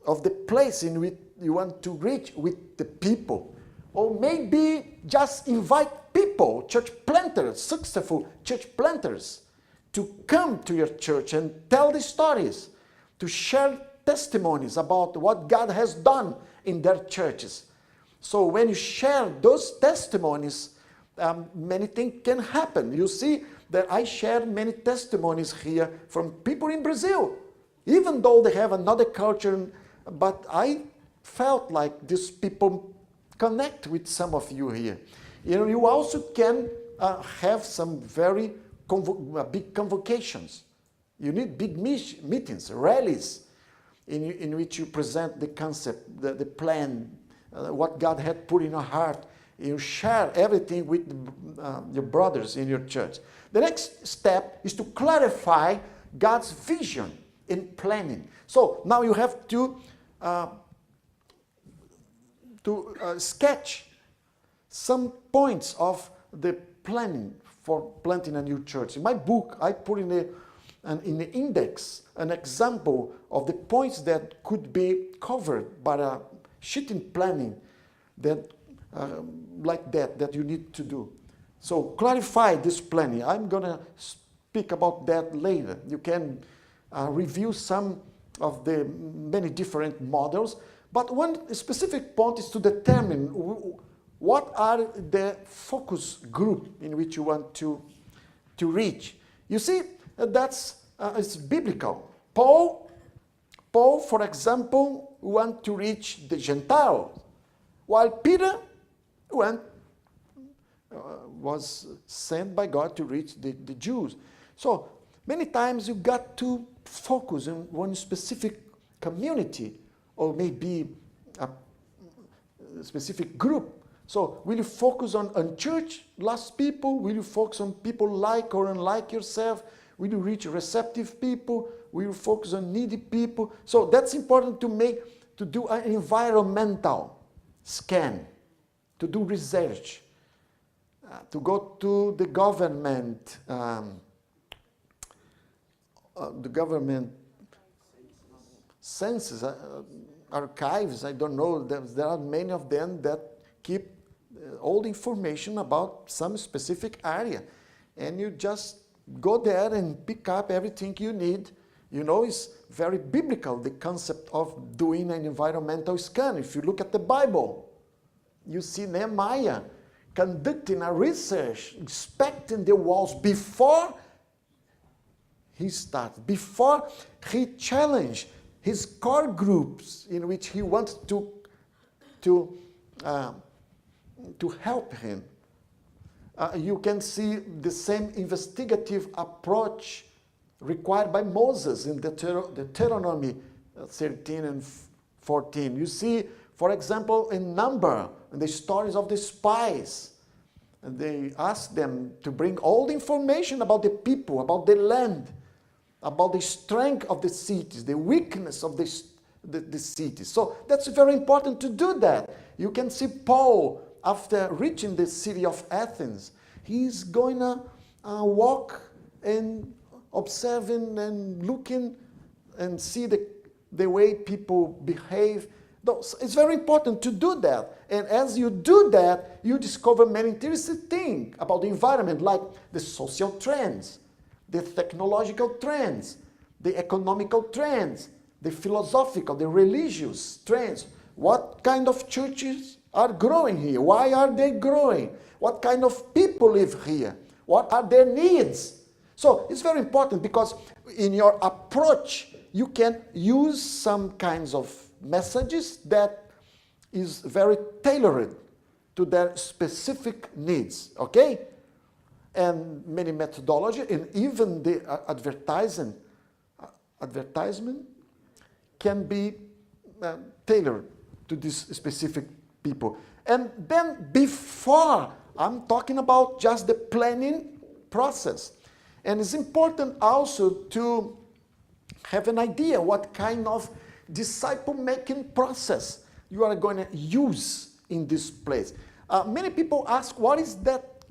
of the place in which you want to reach with the people. Or maybe just invite people, church planters, successful church planters, to come to your church and tell the stories, to share testimonies about what God has done in their churches. So when you share those testimonies, many things can happen. You see that I share many testimonies here from people in Brazil, even though they have another culture, but I felt like these people connect with some of you here. You also can have some very big convocations. You need big meetings, rallies, in which you present the concept, the plan, what God had put in your heart. You share everything with your brothers in your church. The next step is to clarify God's vision in planning. So now you have to sketch some points of the planning for planting a new church. In my book, I put in the index an example of the points that could be covered by a sheet in planning that like that you need to do. So clarify this planning. I'm going to speak about that later. You can review some of the many different models, but one specific point is to determine what are the focus group in which you want to reach. You see, it's biblical. Paul, for example, want to reach the Gentiles, while Peter was sent by God to reach the Jews. So many times you got to focus on one specific community or maybe a specific group. So will you focus on church, lost people? Will you focus on people like or unlike yourself? Will you reach receptive people? Will you focus on needy people? So that's important to do an environmental scan, to do research, to go to the government census, archives, I don't know, there are many of them that keep all the information about some specific area. And you just go there and pick up everything you need. It's very biblical, the concept of doing an environmental scan. If you look at the Bible, you see Nehemiah conducting a research, inspecting the walls before he started, before he challenged his core groups in which he wanted to help him. You can see the same investigative approach required by Moses in Deuteronomy 13 and 14. You see, for example, in Number, the stories of the spies. And they asked them to bring all the information about the people, about the land, about the strength of the cities, the weakness of the cities. So that's very important to do that. You can see Paul, after reaching the city of Athens, he's going to walk and observing and looking and see the way people behave. It's very important to do that. And as you do that, you discover many interesting things about the environment, like the social trends, the technological trends, the economical trends, the philosophical, the religious trends. What kind of churches are growing here? Why are they growing? What kind of people live here? What are their needs? So it's very important because in your approach, you can use some kinds of messages that is very tailored to their specific needs, okay? And many methodology, and even the advertisement can be tailored to these specific people. And then before, I'm talking about just the planning process. And it's important also to have an idea what kind of disciple-making process you are going to use in this place. Many people ask, what is that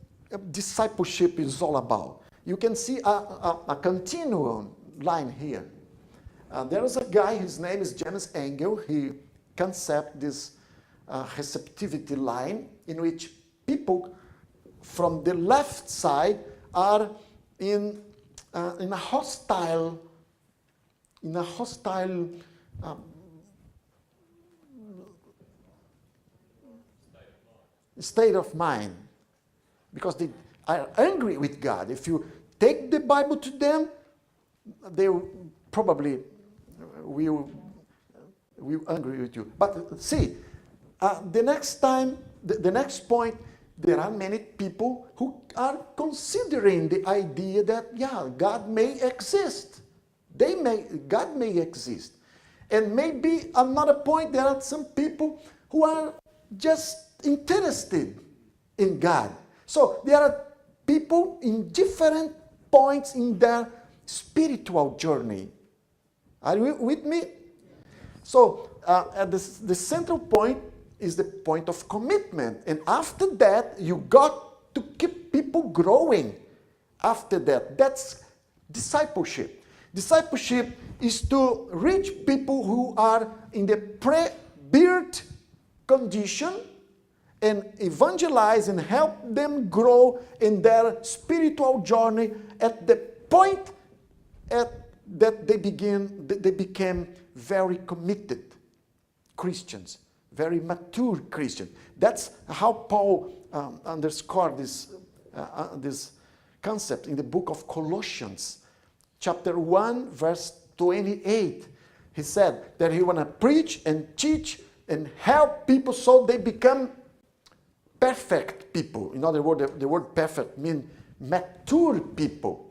discipleship is all about? You can see a continuum line here. There is a guy, his name is James Engel. He concept this receptivity line in which people from the left side are in a hostile state of mind, because they are angry with God. If you take the Bible to them, they probably will angry with you. But see, the next time, the next point, there are many people who are considering the idea that, yeah, God may exist. God may exist. And maybe another point, there are some people who are just interested in God. So there are people in different points in their spiritual journey. Are you with me? So the central point is the point of commitment. And after that, you got to keep people growing. After that, that's discipleship. Discipleship is to reach people who are in the pre-birth condition and evangelize and help them grow in their spiritual journey at the point that they became very committed Christians, very mature Christians. That's how Paul underscored this concept in the book of Colossians, chapter 1, verse 28. He said that he want to preach and teach and help people so they become perfect people. In other words, the word perfect means mature people.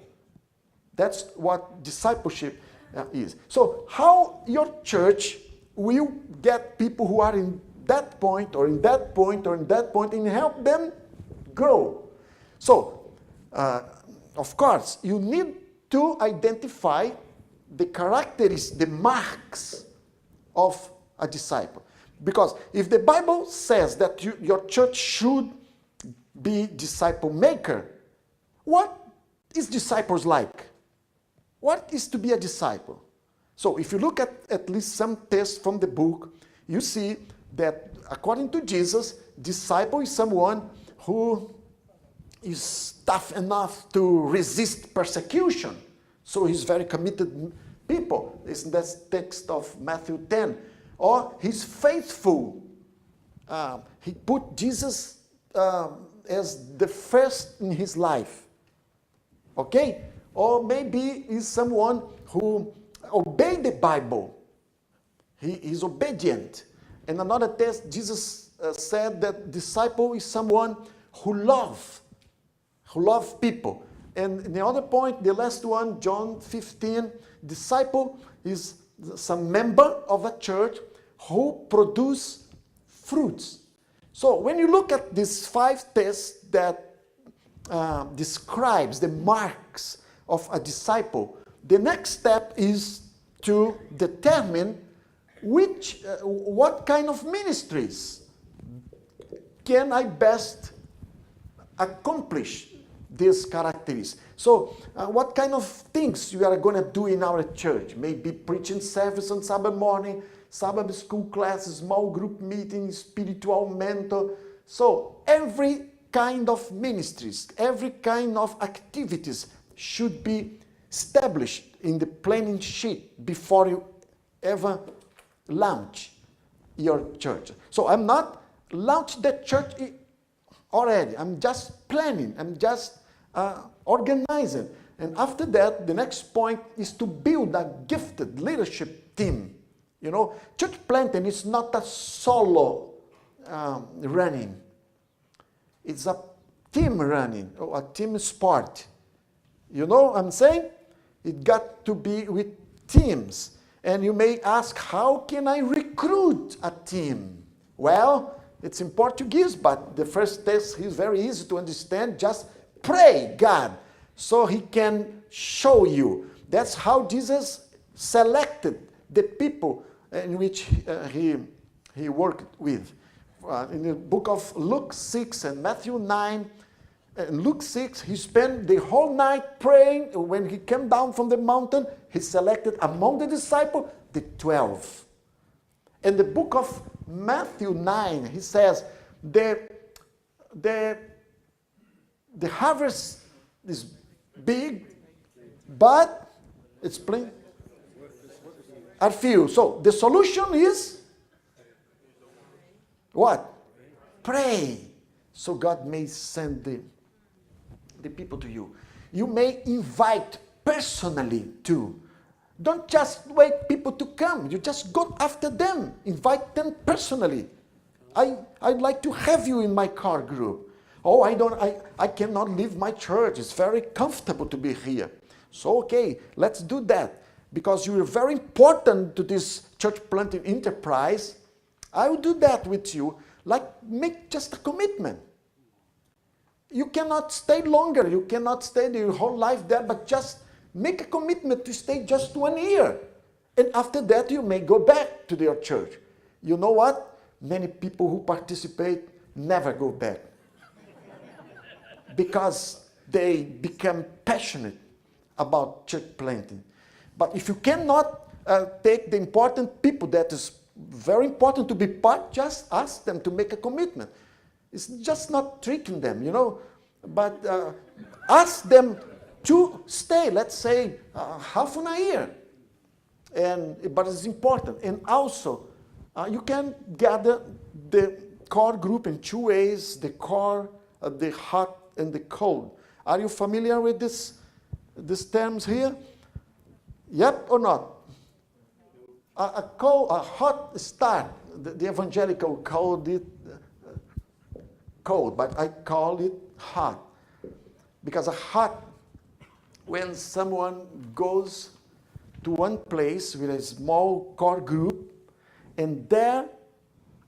That's what discipleship is. So how your church will get people who are in that point or in that point or in that point and help them grow? So, of course, you need to identify the characteristics, the marks of a disciple. Because if the Bible says that your church should be disciple maker, what is disciples like? What is to be a disciple? So if you look at least some tests from the book, you see that according to Jesus, disciple is someone who is tough enough to resist persecution. So he's very committed people. That's text of Matthew 10. Or he's faithful. He put Jesus as the first in his life. Okay? Or maybe he's someone who obeys the Bible. He is obedient. And another test, Jesus said that disciple is someone who loves people. And the other point, the last one, John 15, disciple is some member of a church who produce fruits. So when you look at these 5 tests that describes the marks of a disciple, the next step is to determine what kind of ministries can I best accomplish these characteristics. So what kind of things you are going to do in our church? Maybe preaching service on Sabbath morning, Sabbath school classes, small group meetings, spiritual mentor. So every kind of ministries, every kind of activities should be established in the planning sheet before you ever launch your church. So I'm not launched the church already. I'm just planning. I'm just organizing. And after that, the next point is to build a gifted leadership team. You know, church planting is not a solo running. It's a team running, or a team sport. You know what I'm saying? It got to be with teams. And you may ask, how can I recruit a team? Well, it's in Portuguese, but the first test is very easy to understand. Just pray God so he can show you. That's how Jesus selected the people in which he worked with. In the book of Luke 6 and Matthew 9, in Luke 6, he spent the whole night praying. When he came down from the mountain, he selected among the disciples the 12. In the book of Matthew 9, he says, the harvest is big, but it's plain. Are few. So the solution is what? Pray. So God may send the people to you. You may invite personally too. Don't just wait people to come. You just go after them. Invite them personally. I'd like to have you in my car group. Oh, I cannot leave my church. It's very comfortable to be here. So okay, let's do that. Because you are very important to this church planting enterprise. I will do that with you. Like, make just a commitment. You cannot stay longer. You cannot stay your whole life there, but just make a commitment to stay just 1 year. And after that, you may go back to your church. You know what? Many people who participate never go back. Because they become passionate about church planting. But if you cannot take the important people that is very important to be part, just ask them to make a commitment. It's just not tricking them, you know. But ask them to stay, let's say, half a year. But it's important. And also, you can gather the core group in 2 ways, the core, the hot, and the cold. Are you familiar with these terms here? Yep or not? A hot start, the evangelical called it cold, but I call it hot. Because a hot, when someone goes to one place with a small core group, and there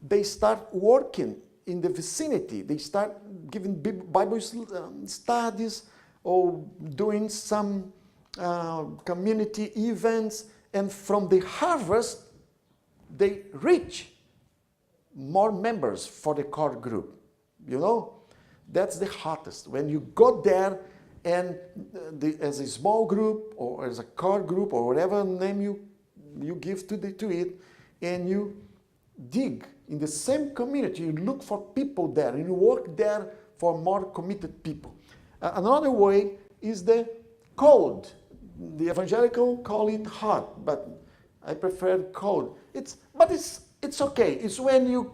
they start working in the vicinity. They start giving Bible studies or doing some community events, and from the harvest, they reach more members for the core group. You know, that's the hottest. When you go there and as a small group or as a core group or whatever name you give to it, and you dig in the same community, you look for people there, and you work there for more committed people. Another way is the cold. The evangelical call it hot, but I prefer cold. It's okay. It's when you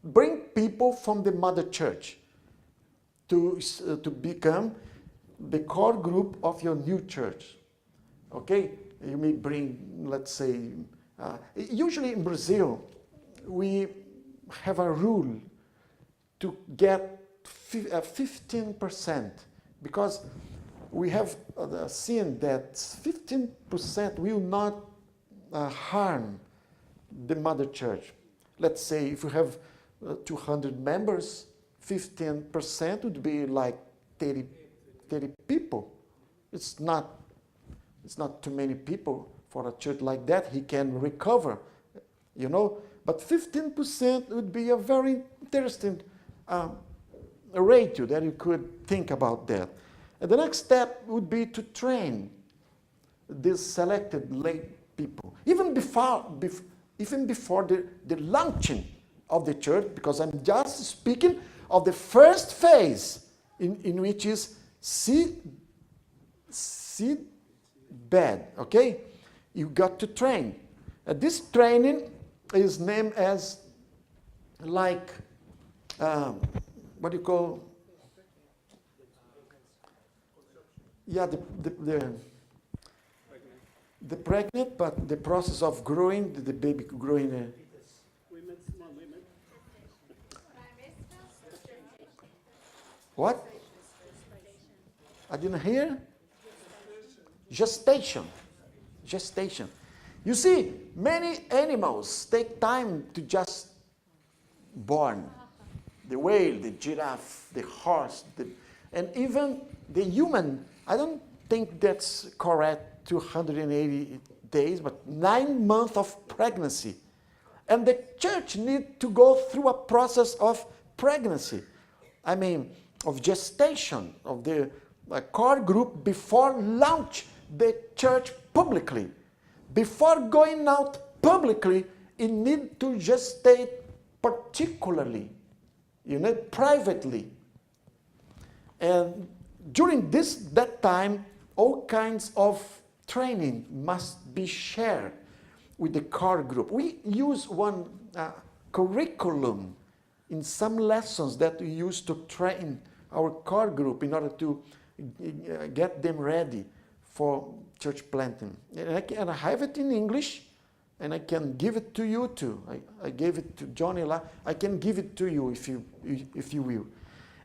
bring people from the mother church to become the core group of your new church. Okay? You may bring, let's say, usually in Brazil, we have a rule to get 15%, because we have seen that 15% will not harm the mother church. Let's say if you have 200 members, 15% would be like 30 people. It's not too many people for a church like that. He can recover, you know. But 15% would be a very interesting ratio that you could think about that. And the next step would be to train these selected lay people, even before the launching of the church, because I'm just speaking of the first phase, in which is seed bed. Okay, you got to train. This training is named as like what do you call? Yeah, the pregnant, but the process of growing, the baby growing. Women. What? I didn't hear. Gestation. You see, many animals take time to just born. The whale, the giraffe, the horse, and even the human. I don't think that's correct, 280 days, but 9 months of pregnancy. And the church needs to go through a process of pregnancy. I mean, of gestation of the core group before launch the church publicly. Before going out publicly, it need to gestate particularly, privately. And during that time, all kinds of training must be shared with the core group. We use one curriculum in some lessons that we use to train our core group in order to get them ready for church planting. And I have it in English, and I can give it to you too. I gave it to Johnny. I can give it to you if you will.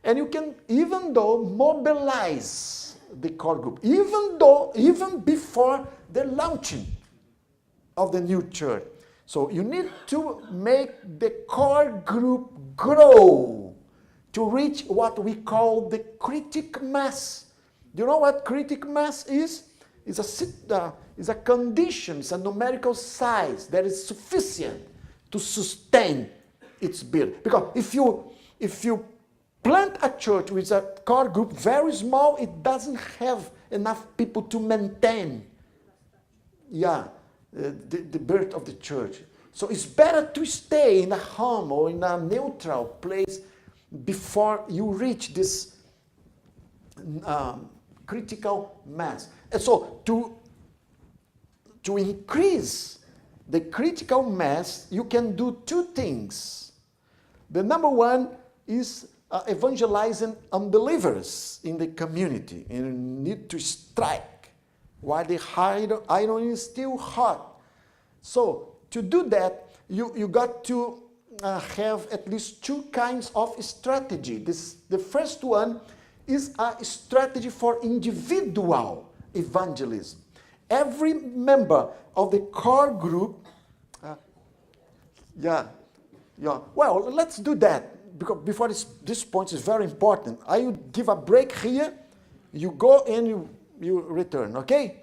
And you can, even though, mobilize the core group, even before the launching of the new church. So you need to make the core group grow to reach what we call the critical mass. Do you know what critical mass is? It's a condition, it's a numerical size that is sufficient to sustain its build. Because if you plant a church with a core group very small, it doesn't have enough people to maintain the birth of the church. So it's better to stay in a home or in a neutral place before you reach this critical mass. And so to increase the critical mass, you can do two things. The number one is evangelizing unbelievers in the community. And you need to strike while the iron is still hot. So to do that, you got to have at least two kinds of strategy. The first one is a strategy for individual evangelism. Every member of the core group, well, let's do that, because before this point is very important. I will give a break here, you go and you return, okay?